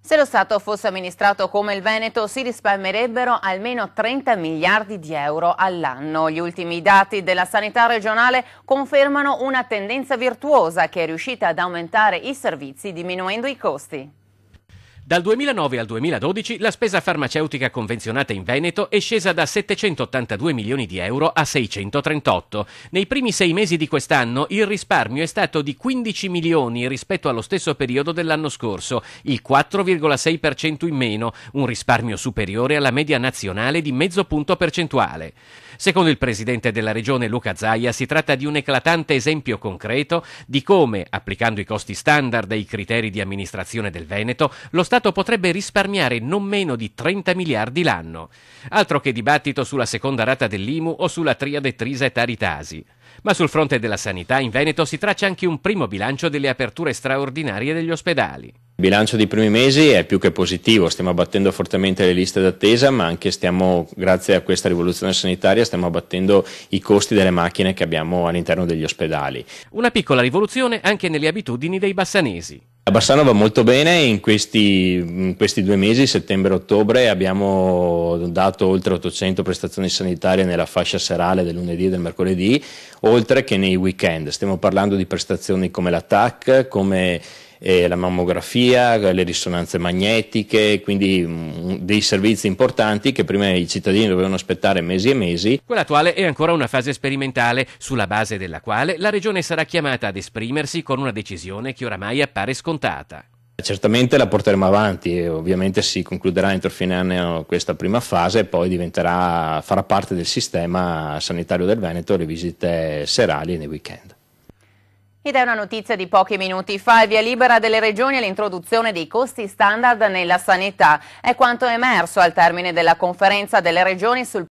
Se lo Stato fosse amministrato come il Veneto si risparmierebbero almeno 30 miliardi di euro all'anno. Gli ultimi dati della sanità regionale confermano una tendenza virtuosa che è riuscita ad aumentare i servizi diminuendo i costi. Dal 2009 al 2012 la spesa farmaceutica convenzionata in Veneto è scesa da 782 milioni di euro a 638. Nei primi 6 mesi di quest'anno il risparmio è stato di 15 milioni rispetto allo stesso periodo dell'anno scorso, il 4,6% in meno, un risparmio superiore alla media nazionale di mezzo punto percentuale. Secondo il presidente della regione Luca Zaia si tratta di un eclatante esempio concreto di come, applicando i costi standard e i criteri di amministrazione del Veneto, lo Stato potrebbe risparmiare non meno di 30 miliardi l'anno. Altro che dibattito sulla seconda rata dell'IMU o sulla triade Trisa-Etari-Tasi. Ma sul fronte della sanità in Veneto si traccia anche un primo bilancio delle aperture straordinarie degli ospedali. Il bilancio dei primi mesi è più che positivo, stiamo abbattendo fortemente le liste d'attesa, ma anche grazie a questa rivoluzione sanitaria, stiamo abbattendo i costi delle macchine che abbiamo all'interno degli ospedali. Una piccola rivoluzione anche nelle abitudini dei bassanesi. A Bassano va molto bene, in questi 2 mesi, settembre-ottobre, abbiamo dato oltre 800 prestazioni sanitarie nella fascia serale del lunedì e del mercoledì, oltre che nei weekend. Stiamo parlando di prestazioni come la TAC, come la mammografia, le risonanze magnetiche, quindi dei servizi importanti che prima i cittadini dovevano aspettare mesi e mesi. Quella attuale è ancora una fase sperimentale, sulla base della quale la Regione sarà chiamata ad esprimersi con una decisione che oramai appare scontata. Certamente la porteremo avanti e ovviamente si concluderà entro fine anno questa prima fase e poi farà parte del sistema sanitario del Veneto le visite serali e nei weekend. Ed è una notizia di pochi minuti fa, il via libera delle regioni all'introduzione dei costi standard nella sanità. È quanto emerso al termine della conferenza delle regioni sul